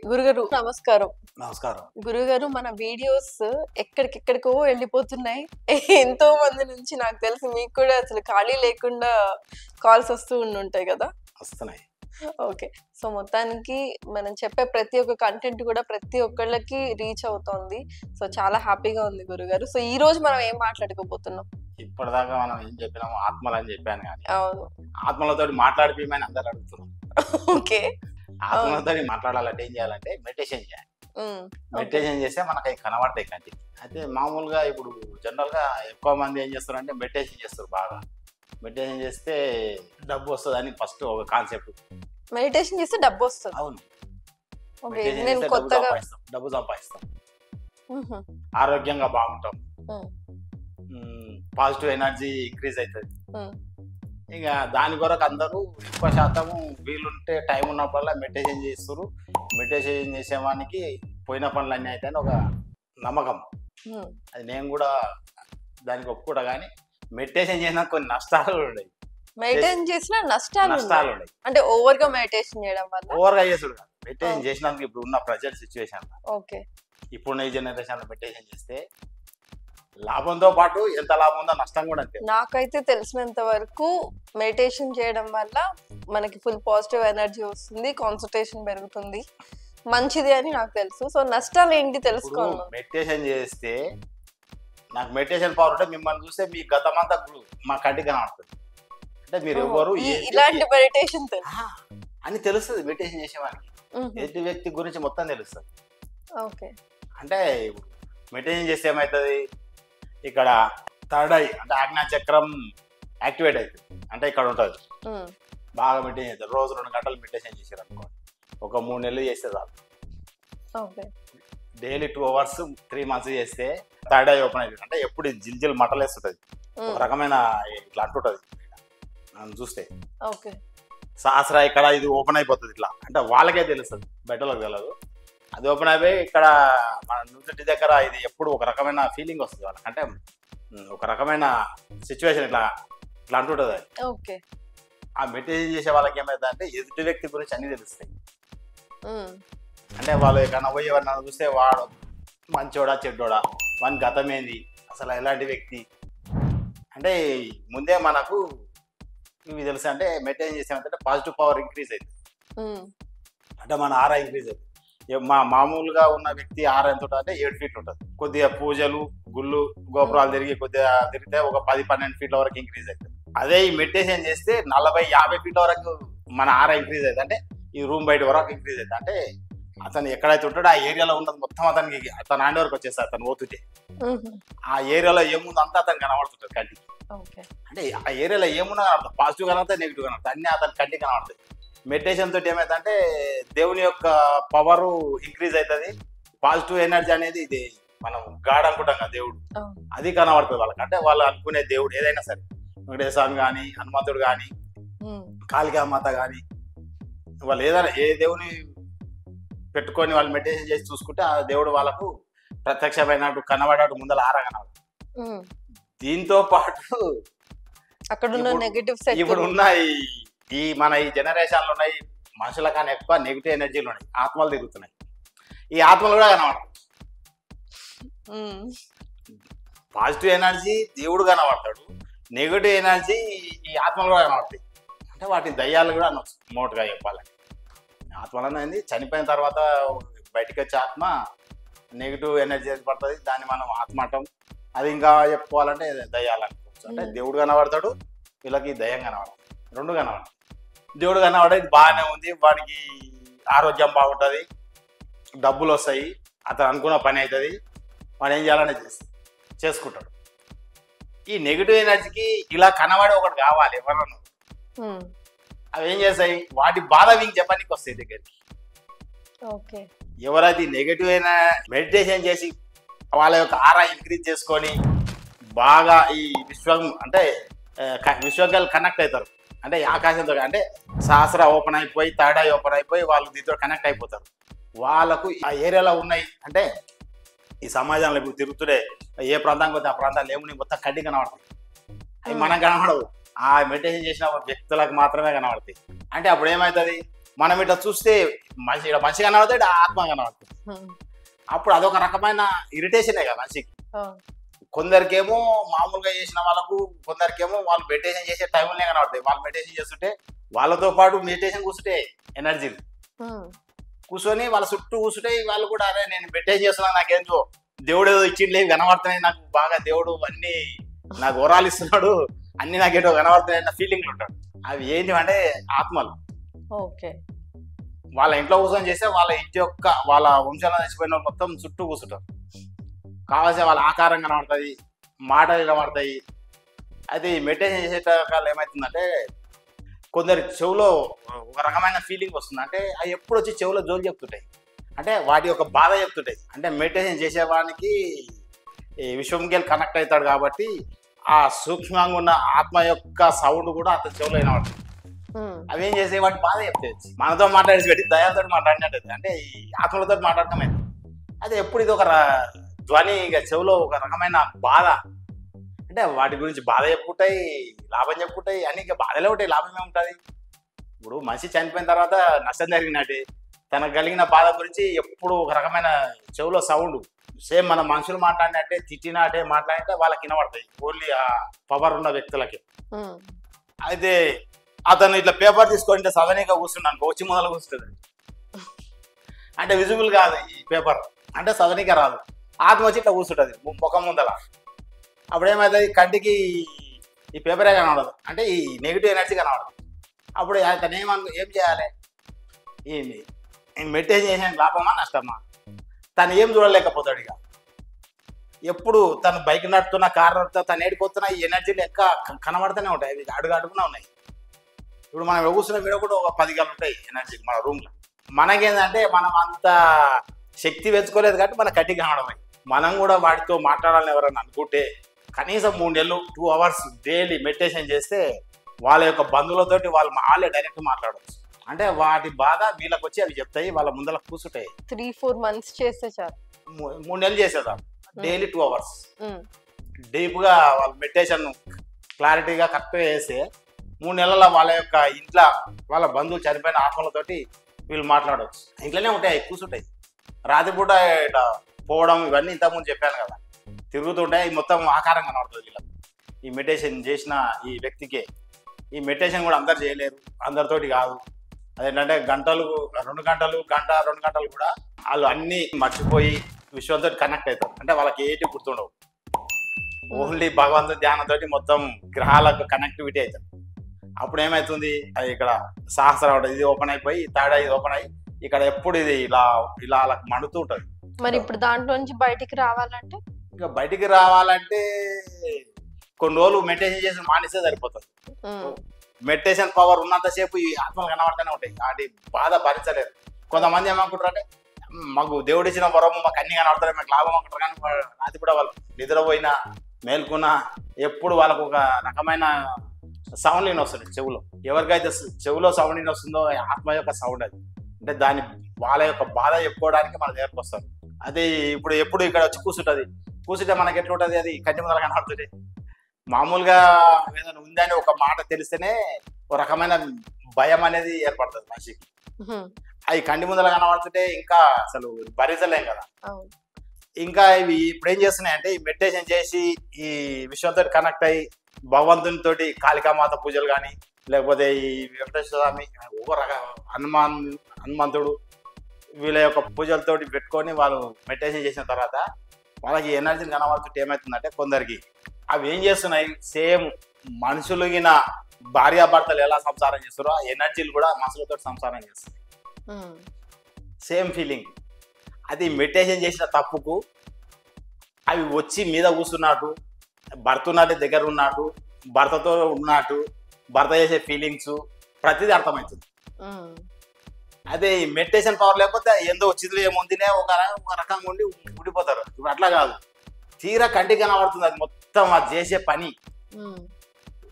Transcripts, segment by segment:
గురుగారు నమస్కారం. నమస్కారం. గురుగారు మన వీడియోస్ ఎక్కడికెక్కడికో వెళ్ళిపోతున్నాయి. ఎంతో మంది నుంచి నాకు తెలిసి మీకు కూడా అసలు ఖాళీ లేకుండా కాల్స్ వస్తూ ఉండుంటాయి కదా! వస్తున్నాయి. ఓకే. సో, మొత్తానికి మనం చెప్పే ప్రతి ఒక్క కంటెంట్ కూడా ప్రతి ఒక్కళ్ళకి రీచ్ అవుతోంది. సో, చాలా హ్యాపీగా ఉంది గురుగారు. సో, ఈరోజు మనం ఏం మాట్లాడుకోబోతున్నాం? ఇప్పటిదాకా మనం ఏం చెప్పినాము ఆత్మలని చెప్పాను గానీ, అవును. ఆత్మలతోటి మాట్లాడిపియమని అందరూ అడుగుతున్నారు. ఓకే. అవును. ఆత్మలతోటి మాట్లాడాలంటే ఏం చేయాలంటే మెడిటేషన్ చేయాలి. ఓకే. మెడిటేషన్ చేస్తే మనకవి కనబడతాయి కంటికి. అయితే మామూలుగా ఇప్పుడు జనరల్‌గా ఎక్కువ మంది ఏం చేస్తారంటే మెడిటేషన్ చేస్తారు బాగా. మెడిటేషన్ చేస్తే డబ్బు వస్తదని ఫస్ట్ ఒక కాన్సెప్ట్. మెడిటేషన్ చేస్తే డబ్బొస్తది. అవును. ఓకే. మెడిటేషన్ నేను చేస్తే కొత్తగా డబ్బు సంపాదిస్తాం. హుహు. ఆరోగ్యంగా బాగుంటాం. హ్మ్. పాజిటివ్ ఎనర్జీ ఇంక్రీజ్ అయితది. హ్మ్. ఇక దాని కొరకు అందరూ ఎక్కువ శాతము వీలుంటే టైం ఉన్నప్పుడల్లా మెడిటేషన్ చేస్తుర్రు. మెడిటేషన్ చేసేవానికి పోయిన పనులన్నీ అవుతాయని ఒక నమ్మకం. హ్మ్. అది నేను కూడా దానికి ఒప్పుకుంటా కానీ మెడిటేషన్ చేసిన కొన్ని నష్టాలు కూడా ఉన్నాయి. మెడిటేషన్ చేసినా నష్టాలు నష్టాలు ఉన్నాయి. ఉన్నాయి. అంటే ఓవర్‌గా మెడిటేషన్ చేయడం వల్ల. ఓవర్గా చేసుడు కాదు. మెడిటేషన్ చేసినందుకు ఇప్పుడు ఉన్న ప్రజెంట్ సిచ్యువేషన్ ఓకే. ఇప్పుడున్న ఈ జనరేషన్లో మెడిటేషన్ చేస్తే లాభంతో పాటు ఎంత లాభం ఉందో నష్టం కూడా అంతే. నాకైతే తెలిసినంత వరకు మెడిటేషన్ చేయడం వల్ల మనకి ఫుల్ పాజిటివ్ ఎనర్జీ వస్తుంది, కాన్సంట్రేషన్ పెరుగుతుంది, మంచిది అని నాకు తెలుసు. సో, నష్టాలు ఏంటి ఇప్పుడు తెలుసుకోవాలి. మెడిటేషన్ చేస్తే నాకు మెడిటేషన్ పవర్ ఉంటే మిమ్మల్ని చూస్తే మీ గతమంతా మా కంటికి కనబడుతుంది. అంటే మీరు ఎవరు ఇలాంటి మెడిటేషన్ తెలుసు. అని తెలుస్తుంది మెడిటేషన్ చేసేవానికి. ఎదుటి వ్యక్తి గురించి మొత్తం తెలుస్తుంది. ఓకే. అంటే మెడిటేషన్ చేస్తే ఏమవుతుంది, ఇక్కడ థర్డ్ ఐ అంటే ఆజ్ఞా చక్రం యాక్టివేట్ అవుతుంది. అంటే ఇక్కడ ఉంటుంది. బాగా మెడిటేషన్ చేస్తారు. రోజు 2 గంటలు మెడిటేషన్ చేశారు అనుకోండి, ఒక 3 నెలలు చేస్తే చాలు. ఓకే. డైలీ 2 అవర్స్ 3 మంత్స్ చేస్తే థర్డ్ ఐ ఓపెన్ అవుతుంది. అంటే ఎప్పుడు జిల్జిల్ మటలేస్తుంటుంది, ఒక రకమైన ఇట్లా అంటుంటుంది నన్ను చూస్తే. ఓకే. సహస్ర ఇక్కడ ఇది ఓపెన్ అయిపోతుంది ఇట్లా. అంటే వాళ్ళకే తెలుస్తుంది, బయటలోకి తెలియదు. అది ఓపెన్ అయిపోయి ఇక్కడ మన నుదుటి దగ్గర ఇది ఎప్పుడు ఒక రకమైన ఫీలింగ్ వస్తుంది వాళ్ళకి. అంటే ఒక రకమైన సిచ్యువేషన్ ఇట్లా ఇట్లా అంటుంటుంది అది. ఓకే. ఆ మెడిటేషన్ చేసే వాళ్ళకి ఏమైంది అంటే ఎదుటి వ్యక్తి గురించి అన్ని తెలుస్తాయి. అంటే వాళ్ళు ఎక్కడన్నా పోయి ఎవరన్నా చూస్తే వాడు మంచోడా చెడ్డోడా, వాని గతం ఏంది, అసలు ఎలాంటి వ్యక్తి అంటే ముందే మనకు ఇవి తెలుసు. అంటే మెయింటైన్ చేసామంటే పాజిటివ్ పవర్ ఇంక్రీజ్ అవుతుంది. అంటే మన ఆరా ఇంక్రీజ్ అవుతుంది. మామూలుగా ఉన్న వ్యక్తి ఆరా ఎంత ఉంటుంది అంటే 7 ఫీట్లు ఉంటుంది. కొద్దిగా పూజలు గుళ్ళు గోపురాలు కొద్దిగా తిరిగితే ఒక 10-12 ఫీట్ల వరకు ఇంక్రీజ్ అవుతుంది. అదే ఈ మెడిటేషన్ చేస్తే 40-50 ఫీట్ల వరకు మన ఆరా ఇంక్రీజ్ అవుతుంది. అంటే ఈ రూమ్ బయట వరకు ఇంక్రీజ్ అవుతుంది. అంటే అతను ఎక్కడైతే ఉంటాడో ఆ ఏరియాలో ఉన్నది మొత్తం అతనికి అతను హ్యాండ్ వరకు వచ్చేస్తాడు. అతను పోతుంటే ఆ ఏరియాలో ఏముంది అంతా అతను కనబడుతుంటాడు కంటికి. అంటే ఆ ఏరియాలో ఏమున్నా పాజిటివ్ కనబడతాయి, నెగిటివ్ కనబడతాయి, అన్ని అతని కంటికి కనబడతాయి. మెడిటేషన్ తోటి ఏమైందంటే దేవుని యొక్క పవర్ ఇంక్రీజ్ అవుతుంది. పాజిటివ్ ఎనర్జీ అనేది ఇది మనం గాడ్ అనుకుంటాం కదా దేవుడు, అది కనబడుతుంది వాళ్ళకి. అంటే వాళ్ళు అనుకునే దేవుడు ఏదైనా సరే, వెంకటేశ్వర స్వామి కానీ, హనుమంతుడు కానీ, కాళికామాత కానీ, వాళ్ళు ఏదైనా ఏ దేవుని పెట్టుకొని వాళ్ళు మెడిటేషన్ చేసి చూసుకుంటే ఆ దేవుడు వాళ్ళకు ప్రత్యక్షమైనట్టు కనబడేట్టు ముందర ఆరా కనబడదు. దీంతో పాటు ఇప్పుడు ఉన్న ఈ మన ఈ జనరేషన్లో ఉన్నాయి మనుషుల కన్నా ఎక్కువ నెగిటివ్ ఎనర్జీలు ఉన్నాయి, ఆత్మలు తిరుగుతున్నాయి. ఈ ఆత్మలు కూడా కనబడతాయి. పాజిటివ్ ఎనర్జీ దేవుడు కనబడతాడు, నెగిటివ్ ఎనర్జీ ఈ ఆత్మలు కూడా కనబడతాయి. అంటే వాటిని దయ్యాలు కూడా అనొచ్చు మోటుగా చెప్పాలంటే. ఆత్మలు అనేది చనిపోయిన తర్వాత బయటికి వచ్చే ఆత్మ నెగిటివ్ ఎనర్జీ పడుతుంది, దాన్ని మనం ఆత్మ అంటాం. అది ఇంకా చెప్పుకోవాలంటే దయ్యాలు అనుకోవచ్చు. అంటే దేవుడు కనబడతాడు, వీళ్ళకి దయ్యం కనబడతాడు, 2 కనబడతాయి. దేవుడు కనబడేది బాగానే ఉంది, వాడికి ఆరోగ్యం బాగుంటుంది, డబ్బులు వస్తాయి, అతను అనుకున్న పని అవుతుంది, వాడు ఏం చేయాలనే చేసుకుంటాడు. ఈ నెగిటివ్ ఎనర్జీకి ఇలా కనబడే ఒకటి కావాలి ఎవరన్నా. అవి ఏం చేస్తాయి, వాటి బాధ వీళ్ళకి చెప్పడానికి వస్తాయి దగ్గరికి. ఎవరైతే నెగిటివ్ అయినా మెడిటేషన్ చేసి వాళ్ళ యొక్క ఆరా ఇంక్రీజ్ చేసుకొని బాగా ఈ విశ్వం అంటే విశ్వంగా కనెక్ట్ అవుతారు. అంటే ఆకాశంతో అంటే సహస్ర ఓపెన్ అయిపోయి థర్డ్ ఐ ఓపెన్ అయిపోయి వాళ్ళు దీంతో కనెక్ట్ అయిపోతారు. వాళ్ళకు ఆ ఏరియాలో ఉన్నాయి అంటే ఈ సమాజంలో ఇప్పుడు తిరుగుతుండే ఏ ప్రాంతానికి పోతే ఆ ప్రాంతాలు ఏమున్నాయి మొత్తం కంటికి కనబడతాయి. అవి మనం కనబడవు, ఆ మెడిటేషన్ చేసిన వ్యక్తులకు మాత్రమే కనబడతాయి. అంటే అప్పుడు ఏమవుతుంది, మనం ఇట్లా చూస్తే మనిషి ఇక్కడ మనిషి కనబడతాడు, ఈడ ఆత్మ కనబడుతుంది. అప్పుడు అదొక రకమైన ఇరిటేషనే కదా మనిషికి. కొందరికేమో మామూలుగా చేసిన వాళ్ళకు, కొందరికేమో వాళ్ళు మెడిటేషన్ చేసే టైంలోనే కనబడతాయి. వాళ్ళు మెడిటేషన్ చేస్తుంటే వాళ్ళతో పాటు మెడిటేషన్ కూర్చుంటే ఎనర్జీలు కూర్చొని వాళ్ళ చుట్టూ కూర్చుంటే వాళ్ళు కూడా అరే నేను మెడిటేషన్ చేస్తున్నాను, నాకేందో దేవుడు ఏదో ఇచ్చిండే కనబడుతున్నాయి, నాకు బాగా దేవుడు అన్ని నాకు వరాలు ఇస్తున్నాడు, అన్ని నాకేటో కనబడుతున్నాయి అన్న ఫీలింగ్లు ఉంటాడు. అవి ఏంటి అంటే ఆత్మలు. ఓకే. వాళ్ళ ఇంట్లో కూర్చొని చేస్తే వాళ్ళ ఇంటి యొక్క వాళ్ళ వంశాలను చచ్చిపోయిన వాళ్ళు మొత్తం చుట్టూ కూర్చుంటారు. కావాల్సిన వాళ్ళ ఆకారం కనబడుతుంది, మాటలు కనబడతాయి. అయితే ఈ మెడిటేషన్ చేసేటప్పుడు ఏమవుతుందంటే కొందరి చెవులో ఒక రకమైన ఫీలింగ్ వస్తుంది. అంటే అవి ఎప్పుడు వచ్చి చెవులో జోలు చెప్తుంటాయి, అంటే వాటి యొక్క బాధ చెప్తుంటాయి. అంటే మెడిటేషన్ చేసేవానికి ఈ విశ్వంకెళ్ళి కనెక్ట్ అవుతాడు కాబట్టి ఆ సూక్ష్మంగా ఉన్న ఆత్మ యొక్క సౌండ్ కూడా అతని చెవులో వినబడుతుంది. అవి ఏం చేసే వాటి బాధ చెప్తాయి. మనతో మాట్లాడేసి పెట్టి దయాలతో మాట్లాడినట్టు, అంటే ఈ ఆత్మలతో మాట్లాడటమైంది. అదే ఎప్పుడు ఇది ఒక ధ్వని ఇక చెవులో ఒక రకమైన బాధ. అంటే వాటి గురించి బాధ చెప్పుకుంటాయి, లాభం చెప్పుకుంటాయి, అన్ని ఇక బాధలే ఉంటాయి, లాభమే ఉంటుంది. ఇప్పుడు మనిషి చనిపోయిన తర్వాత నష్టం జరిగినట్టే తనకు కలిగిన బాధ గురించి ఎప్పుడు ఒక రకమైన చెవులో సౌండ్. సేమ్ మన మనుషులు మాట్లాడినట్టే, తిట్టినట్టే మాట్లాడితే వాళ్ళకి వినబడతాయి, ఓన్లీ ఆ పవర్ ఉన్న వ్యక్తులకి. అయితే అతను ఇట్లా పేపర్ తీసుకుంటే సదనీగా కూర్చున్నాను, వచ్చి మొదలు కూర్చుంటుంది. అంటే విజిబుల్ కాదు ఈ పేపర్, అంటే సదనీగా రాదు. ఆత్మ వచ్చి ఇట్లా కూర్చుంటుంది ముఖం ముందల. అప్పుడు ఏమవుతుంది, కంటికి ఈ పేపరే కనబడదు, అంటే ఈ నెగిటివ్ ఎనర్జీ కనబడదు. అప్పుడు అతను ఏం చేయాలి, ఈ మెడిటేషన్ చేసిన లాభమా నష్టమా, తను ఏం చూడలేకపోతాడు. ఇక ఎప్పుడు తను బైక్ నడుపుతున్న, కారు నడుపుతా, తను ఏడిపోతున్నా ఈ ఎనర్జీలు ఇంకా కనబడుతూనే ఉంటాయి. అవి అడుగునా ఉన్నాయి. ఇప్పుడు మనం కూర్చున్న వీడియో కూడా ఒక 10 గంటలు ఉంటాయి ఎనర్జీ మన రూమ్లో. మనకేంటంటే మనం అంత శక్తి వెచ్చుకోలేదు కాబట్టి మన కట్టి కనబడమై. మనం కూడా వాటితో మాట్లాడాలని ఎవరన్నా అనుకుంటే కనీసం 3 నెలలు 2 hours డైలీ మెడిటేషన్ చేస్తే వాళ్ళ యొక్క బంధువులతోటి వాళ్ళే డైరెక్ట్ మాట్లాడవచ్చు. అంటే వాటి బాధ వీళ్ళకి వచ్చి అవి చెప్తాయి, వాళ్ళ ముందర కూర్చుంటాయి. 3-4 months చేస్తే చాలు. 3 నెలలు చేసేదాం, డైలీ 2 hours డీప్గా వాళ్ళ మెడిటేషన్ క్లారిటీగా కరెక్ట్గా చేస్తే 3 నెలల వాళ్ళ యొక్క ఇంట్లో వాళ్ళ బంధువులు చనిపోయిన ఆత్మలతోటి వీళ్ళు మాట్లాడవచ్చు. ఇంట్లోనే ఉంటాయి, కూర్చుంటాయి. రాత్రిపూట ఇట్లా పోవడం ఇవన్నీ ఇంతకుముందు చెప్పాను కదా, తిరుగుతుంటాయి. మొత్తం ఆకారం కనబడుతుంది వీళ్ళకి. ఈ మెడిటేషన్ చేసిన ఈ వ్యక్తికే. ఈ మెడిటేషన్ కూడా అందరు చేయలేరు, అందరితోటి కాదు. అదేంటంటే గంటలు 2 గంటలు, గంట 2 గంటలు కూడా వాళ్ళు అన్నీ మర్చిపోయి విశ్వంతో కనెక్ట్ అవుతారు. అంటే వాళ్ళకి ఏంటి గుర్తుండవు, ఓన్లీ భగవంతుడి ధ్యానంతో మొత్తం గ్రహాలకు కనెక్టివిటీ అవుతారు. అప్పుడు ఏమవుతుంది, అది ఇక్కడ సహస్రం ఇది ఓపెన్ అయిపోయి తాడా ఇది ఓపెన్ అయ్యి ఇక్కడ ఎప్పుడు ఇది ఇలా ఇలా అలా మండుతూ ఉంటుంది. మరి ఇప్పుడు దాంట్లో నుంచి బయటికి రావాలంటే, ఇంకా బయటికి రావాలంటే కొన్ని రోజులు మెడిటేషన్ చేసి మానేస్తే సరిపోతుంది. మెడిటేషన్ పవర్ ఉన్నంతసేపు ఈ ఆత్మలు కనబడుతూనే ఉంటాయి, వాటి బాధ భరించలేరు. కొంతమంది ఏమనుకుంటారు అంటే మాకు దేవుడు ఇచ్చిన వరము మాకు అన్ని కనబడతాయి, మాకు లాభం అనుకుంటారు. కానీ రాత్రి కూడా వాళ్ళు నిద్రపోయినా మేల్కున్నా ఎప్పుడు వాళ్ళకు ఒక రకమైన సౌండ్ లేని వస్తుంది చెవులో. ఎవరికైతే చెవులో సౌండ్ లేని వస్తుందో ఆత్మ యొక్క సౌండ్ అది. అంటే దాని వాళ్ళ యొక్క బాధ చెప్పుకోవడానికి మన దగ్గరకు వస్తారు. అది ఎప్పుడు ఇక్కడ వచ్చి కూర్చుంటే మనకి ఎట్లుంటుంది, అది కంటి ముందర కనబడుతుంది. మామూలుగా ఏదైనా ఉందని ఒక మాట తెలిస్తేనే ఒక రకమైన భయం అనేది ఏర్పడుతుంది మనిషికి. అవి కంటి ముందర కనబడుతుంటే ఇంకా అసలు భరించలేం కదా. ఇంకా ఇవి ఇప్పుడు ఏం చేస్తున్నాయంటే ఈ మెడిటేషన్ చేసి ఈ విశ్వంతో కనెక్ట్ అయ్యి భగవంతునితో కాళికామాత పూజలు కానీ, లేకపోతే ఈ వెంకటేశ్వర స్వామి, హనుమంతుడు వీళ్ళ యొక్క పూజలతోటి పెట్టుకొని వాళ్ళు మెడిటేషన్ చేసిన తర్వాత వాళ్ళకి ఎనర్జీని కనబడుతుంటే ఏమవుతుందంటే కొందరికి అవి ఏం చేస్తున్నాయి, సేమ్ మనుషులుగిన భార్యాభర్తలు ఎలా సంసారం చేస్తారో ఆ ఎనర్జీలు కూడా మనుషులతో సంసారం చేస్తాయి. Same feeling. అది మెడిటేషన్ చేసిన తప్పుకు అవి వచ్చి మీద కూర్చున్నట్టు, భర్త ఉన్నట్టు దగ్గర ఉన్నట్టు, భర్తతో ఉన్నట్టు, భర్త చేసే ఫీలింగ్స్ ప్రతిదీ అర్థమవుతుంది. అదే ఈ మెడిటేషన్ పవర్ లేకపోతే ఏందో వచ్చింది ఏముందినే ఒక రకంగా ఉండి ఉండిపోతారు. ఇప్పుడు అట్లా కాదు, తీరా కంటికి కనబడుతుంది అది మొత్తం అది చేసే పని.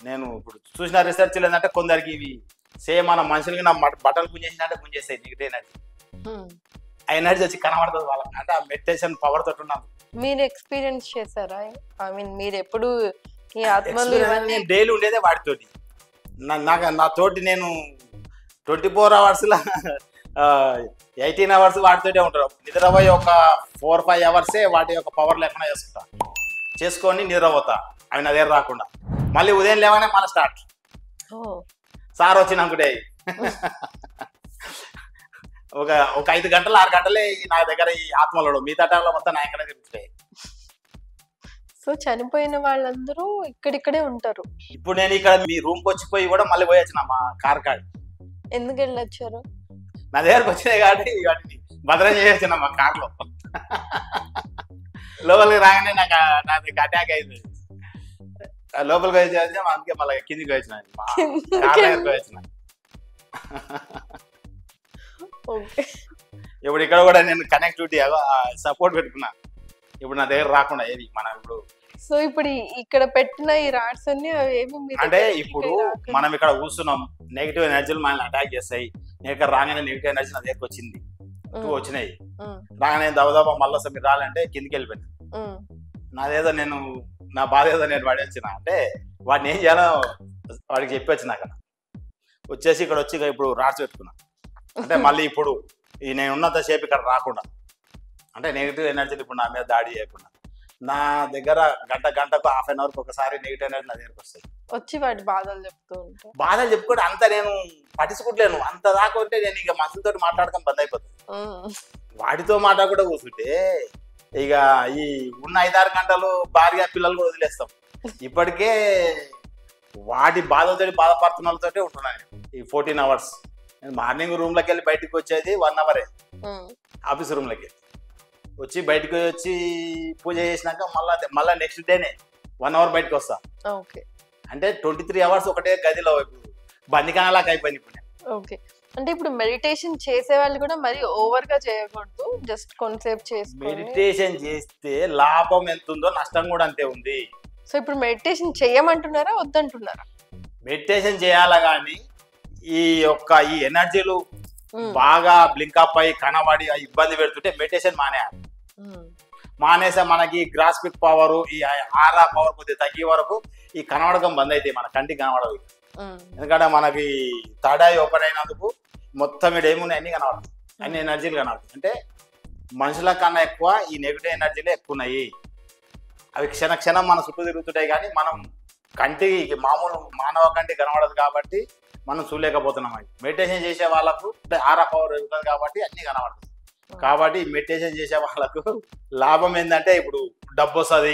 నేను ఇప్పుడు చూసిన రీసెర్చ్ ఏంటంటే కొందరికి ఇవి సేమ్ మన మనుషులకి నా బట్టలు గుంజేసినట్టే గుంజేస్తాయి నెగిటివ్ ఎనర్జీ. ఆ ఎనర్జీ వచ్చి కనబడుతుంది వాళ్ళకి, అంటే ఆ మెడిటేషన్ పవర్ తోటి ఉన్నాను. మీరు ఎక్స్పీరియన్స్ చేశారా? ఐ మీన్ మీరు ఎప్పుడు ఈ ఆత్మలు డైలీ ఉండేదే వాటితోటి. నా తోటి నేను 24 అవర్స్లో 18 అవర్స్ వాటితోటే ఉంటారు. నిద్రపోయి ఒక 4-5 అవర్సే వాటి యొక్క పవర్ లేకుండా చేసుకొని నిద్రపోతా అవి నా దగ్గర రాకుండా. మళ్ళీ ఉదయం లేవనే మళ్ళీ స్టార్ట్. సార్ వచ్చినాకుంటే ఒక 5 గంటలు 6 గంటలే నా దగ్గర ఈ ఆత్మలు, మిగతా టైంలో మొత్తం నా ఎక్కడ తిరుగుతాయి. సో చనిపోయిన వాళ్ళందరూ ఇక్కడిక్కడే ఉంటారు. ఇప్పుడు నేను ఇక్కడ మీ రూమ్కి వచ్చిపోయి కూడా మళ్ళీ పోయి వచ్చిన మా కార్ కాడి. ఎందుకు వెళ్ళొచ్చారు? నా దగ్గరకు వచ్చినాయి కాబట్టి వాటిని భద్రం చేసిన మా కార్లో. లోపలికి రాగానే నాకు అటాక్ అయింది. లోపలికి వచ్చి అందుకే మళ్ళీ కిందికి వచ్చిన కార్ దగ్గరికి వచ్చిన. ఇప్పుడు ఇక్కడ కూడా నేను కనెక్టివిటీ సపోర్ట్ పెట్టుకున్నా. ఇప్పుడు నా దగ్గర రాకుండా ఏది మనం ఇప్పుడు. సో ఇప్పుడు ఇక్కడ పెట్టిన ఈ రాడ్స్ అన్ని అంటే ఇప్పుడు మనం ఇక్కడ కూర్చున్నాం, నెగిటివ్ ఎనర్జీలు మనల్ని అటాక్ చేస్తాయి. నేను ఇక్కడ రాగానే నెగిటివ్ ఎనర్జీ నా దగ్గరకు వచ్చింది, 2 వచ్చినాయి. రాగానే దబదబా మళ్ళీ మీరు రాలంటే కిందికి వెళ్ళిపోయింది. నాదేదో నేను నా బాధ ఏదో నేను వాడి వచ్చిన అంటే వాడిని ఏం చేయాలో వాడికి చెప్పి వచ్చిన. అక్కడ వచ్చేసి ఇక్కడ వచ్చి ఇప్పుడు రాడ్స్ పెట్టుకున్నా. అంటే మళ్ళీ ఇప్పుడు ఈ నేను ఉన్నంత సేపు ఇక్కడ రాకుండా, అంటే నెగిటివ్ ఎనర్జీలు ఇప్పుడు నా మీద దాడి చేయకుండా. నా దగ్గర గంటకు హాఫ్ అన్ అవర్కి ఒకసారి నెగిటివ్ ఎనర్జీ నా దగ్గరకు వస్తాయి. వచ్చి వాటి బాధలు చెప్తూ ఉంటాయి. బాధలు చెప్పుకుంటే అంత నేను పట్టించుకుంటలేను. అంత దాకా ఉంటే నేను ఇక మనుషులతో మాట్లాడకం బంద్ అయిపోతుంది. వాటితో మాట్లాడకుండా కూర్చుంటే ఇక ఈ ఉన్న 5-6 గంటలు భార్య పిల్లలు కూడా వదిలేస్తాం. ఇప్పటికే వాటి బాధలతో బాధపడుతున్న వాళ్ళతోటే ఉంటున్నాను ఈ 14 అవర్స్. నేను మార్నింగ్ రూమ్లోకి వెళ్ళి బయటకు వచ్చేది 1 అవరే. ఆఫీస్ రూమ్లోకి వచ్చి బయటకు వచ్చి పూజ చేసినాక మళ్ళీ నెక్స్ట్ డేనే 1 అవర్ బయటకు వస్తా. అంటే 23 అవర్స్ ఒకటే గదిలో బందికానలాగా అయిపోయింది ఇప్పుడు. ఓకే, అంటే ఇప్పుడు మెడిటేషన్ చేసే వాళ్ళు కూడా మరి ఓవర్ గా చేయకూడదు, జస్ట్ కొంతసేపు చేసుకోవాలి. మెడిటేషన్ చేస్తే లాభం ఎంత ఉందో నష్టం కూడా అంతే ఉంది. సో ఇప్పుడు మెడిటేషన్ చేయమంటున్నారా వద్దంటున్నారా? మెడిటేషన్ చేయాలా కానీ ఈ ఎనర్జీలు బాగా బ్లింకప్ అయ్యి కనబడి ఇబ్బంది పెడుతుంటే మెడిటేషన్ మానేసా మనకి గ్రాస్పిక్ పవర్, ఈ ఆరా పవర్ కొద్దిగా తగ్గే వరకు ఈ కనబడకం బంద్ అయితే మన కంటికి కనబడదు. ఎందుకంటే మనకి థర్డ్ ఐ ఓపెన్ అయినందుకు మొత్తం ఇక్కడ ఏమున్నాయి అన్ని కనబడతాయి, అన్ని ఎనర్జీలు కనబడతాయి. అంటే మనుషుల కన్నా ఎక్కువ ఈ నెగిటివ్ ఎనర్జీలే ఎక్కువ ఉన్నాయి. అవి క్షణం మన చుట్టూ తిరుగుతుంటాయి కానీ మనం కంటికి మామూలు మానవ కంటికి కనబడదు కాబట్టి మనం చూడలేకపోతున్నాం. అవి మెడిటేషన్ చేసే వాళ్ళకు ఆరా పవర్ ఉంటుంది కాబట్టి అన్ని కనబడుతుంది. కాబట్టి మెడిటేషన్ చేసే వాళ్ళకు లాభం ఏంటంటే ఇప్పుడు డబ్బు వస్తుంది,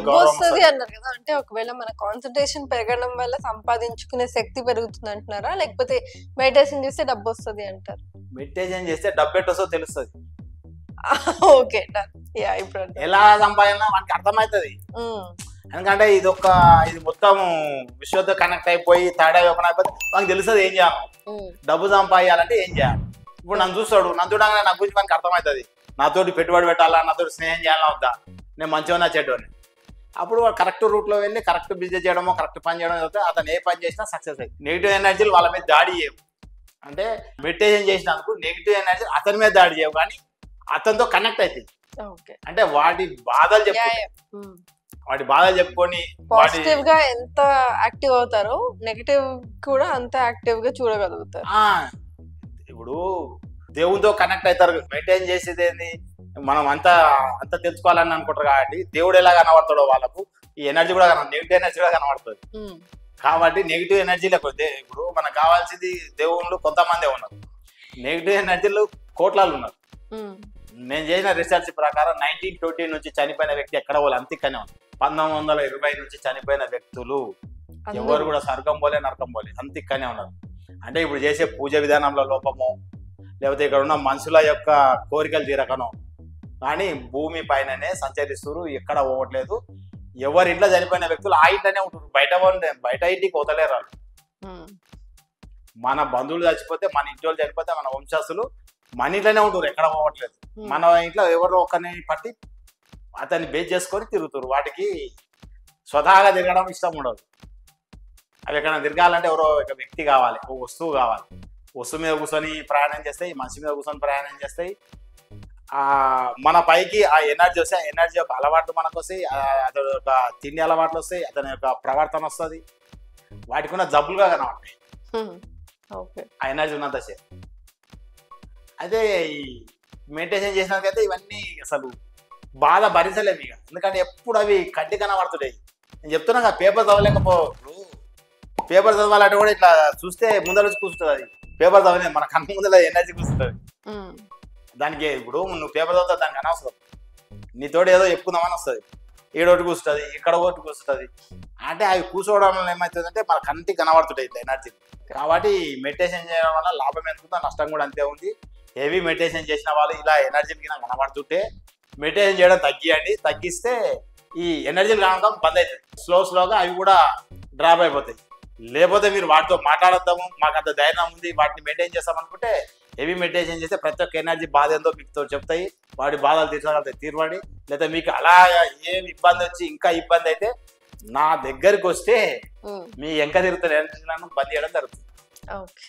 వస్తుంది అన్నారు కదా. అంటే ఒకవేళ మన కాన్సన్ట్రేషన్ పెరగడం వల్ల సంపాదించుకునే శక్తి పెరుగుతుంది అంటున్నారా, లేకపోతే మెడిటేషన్ చేస్తే డబ్బు వస్తుంది అంటారు? మెడిటేషన్ చేస్తే డబ్బు ఎట్టొస్తో తెలుస్తుంది. ఓకే, ఇప్పుడు ఎలా సంపాదించినా మనకి అర్థమవుతుంది. ఎందుకంటే ఇది మొత్తం విశ్వతో కనెక్ట్ అయిపోయి తాడా ఓపెన్ అయిపోతే మనకు తెలుస్తుంది ఏం చేయాలి. డబ్బు సంపాదించాలంటే ఏం చేయాలి. ఇప్పుడు నన్ను చూస్తాడు, నన్ను చూడగానే నా గురించి మనకి అర్థమవుతుంది. నాతోటి పెట్టుబడి పెట్టాలా, నాతోటి స్నేహం చేయాలా వద్దా, నేను మంచిగా చెడ్డోని. అప్పుడు కరెక్ట్ రూట్లో వెళ్ళి కరెక్ట్ బిజినెస్ చేయడమో కరెక్ట్ పని చేయడం అయితే అతను ఏ పని చేసినా సక్సెస్ అయ్యి. నెగిటివ్ ఎనర్జీలు వాళ్ళ మీద దాడి చేయవు. అంటే మెడిటేషన్ చేసినందుకు నెగిటివ్ ఎనర్జీ అతని మీద దాడి చేయవు కానీ అతనితో కనెక్ట్ అవుతుంది. అంటే వాటి బాధలు చెప్పుకొని పాజిటివ్ గా ఎంత యాక్టివ్ అవుతారో నెగిటివ్ కూడా అంత యాక్టివ్ గా చూడగలుగుతారు. ఇప్పుడు దేవుడితో కనెక్ట్ అవుతారు. మెయింటైన్ చేసేది ఏంది, మనం అంతా తెలుసుకోవాలని అనుకుంటారు కాబట్టి దేవుడు ఎలా కనబడతాడో వాళ్ళకు ఈ ఎనర్జీ కూడా నెగిటివ్ ఎనర్జీ కూడా కనబడుతుంది. కాబట్టి నెగిటివ్ ఎనర్జీ లేకపోతే ఇప్పుడు మనకు కావాల్సింది దేవుళ్ళు కొంతమంది ఉన్నారు, నెగిటివ్ ఎనర్జీలు కోట్లాలు ఉన్నారు. నేను చేసిన రీసెర్చ్ ప్రకారం 1920 నుంచి చనిపోయిన వ్యక్తి ఎక్కడ వాళ్ళు అంతికనే ఉన్నారు. 1920 నుంచి చనిపోయిన వ్యక్తులు ఎవరు కూడా స్వర్గం పోలే నరకం పోలే అంతికనే ఉన్నారు. అంటే ఇప్పుడు చేసే పూజ విధానంలో లోపమో లేకపోతే ఇక్కడ ఉన్న మనుషుల యొక్క కోరికలు తీరకనో కానీ భూమి పైననే సంచరిస్తున్నారు, ఎక్కడ పోవట్లేదు. ఎవరి ఇంట్లో చనిపోయిన వ్యక్తులు ఆ ఇంట్లోనే ఉంటున్నారు, బయట ఇంటికి పోతలేరు వాళ్ళు. మన బంధువులు చచ్చిపోతే, మన ఇంటి వాళ్ళు చనిపోతే మన వంశస్థులు మన ఇంట్లోనే ఉంటున్నారు, ఎక్కడ పోవట్లేదు. మన ఇంట్లో ఎవరో ఒకరిని పట్టి అతన్ని బేస్ చేసుకొని తిరుగుతారు. వాటికి స్వతహాగా తిరగడం ఇష్టం ఉండదు. అవి ఎక్కడైనా తిరగాలంటే ఎవరో ఒక వ్యక్తి కావాలి, ఒక వస్తువు కావాలి. వస్తువు మీద కూర్చొని ప్రయాణం చేస్తాయి, మనిషి మీద కూర్చొని ప్రయాణం చేస్తాయి. మన పైకి ఆ ఎనర్జీ వస్తాయి, ఆ ఎనర్జీ యొక్క అలవాట్లు మనకు వస్తాయి, అతని యొక్క తిండి అలవాట్లు వస్తాయి, అతని యొక్క ప్రవర్తన వస్తుంది. వాటికి ఉన్న జబ్బులుగా కనబడతాయి. ఓకే. ఆ ఎనర్జీ ఉన్నంత సేపు. అయితే ఈ మెడిటేషన్ చేసినాకైతే ఇవన్నీ అసలు బాధ భరించలేము ఇక, ఎందుకంటే ఎప్పుడు అవి కంటి కనబడుతుంటాయి. నేను చెప్తున్నా కదా, పేపర్ చదవలేకపో, పేపర్ చదవాలంటే కూడా ఇట్లా చూస్తే ముందర వచ్చి కూర్చుంటుంది. అది పేపర్ చదవలేదు, మన కన్ను ముందర ఎనర్జీ కూర్చుంటుంది. దానికి ఇప్పుడు నువ్వు పేపర్ చదువుతా దానికి అనవసరం, నీతోటి ఏదో చెప్పుకుందామని వస్తుంది. ఈడోటి కూర్చుంటుంది, ఇక్కడ ఒకటి కూర్చుంటుంది. అంటే అవి కూర్చోవడం వల్ల ఏమవుతుందంటే మన కంటికి కనబడుతుంటాయి ఇట్లా ఎనర్జీ. కాబట్టి మెడిటేషన్ చేయడం వల్ల లాభం ఎంతుందో నష్టం కూడా అంతే ఉంది. హెవీ మెడిటేషన్ చేసిన వాళ్ళు ఇలా ఎనర్జీకి నాకు కనబడుతుంటే మెడిటేషన్ చేయడం తగ్గియండి. తగ్గిస్తే ఈ ఎనర్జీలు కనడం బంద్ అవుతుంది. స్లోగా అవి కూడా డ్రాప్ అయిపోతాయి. లేకపోతే మీరు వాటితో మాట్లాడద్దాము, మాకు అంత ధైర్యం ఉంది, వాటిని మెయింటైన్ చేస్తామనుకుంటే హెవీ మెడిటేషన్ చేస్తే ప్రతి ఒక్క ఎనర్జీ బాధ ఏందో మీకు చెప్తాయి. వాటి బాధలు తీర్చగలుగుతాయి, తీర్వండి. లేదా మీకు అలా ఏం ఇబ్బంది వచ్చి ఇంకా ఇబ్బంది అయితే నా దగ్గరికి వస్తే మీ ఎంక తిరుగుతున్న ఎనర్జీలను బంద్ చేయడం జరుగుతుంది. ఓకే.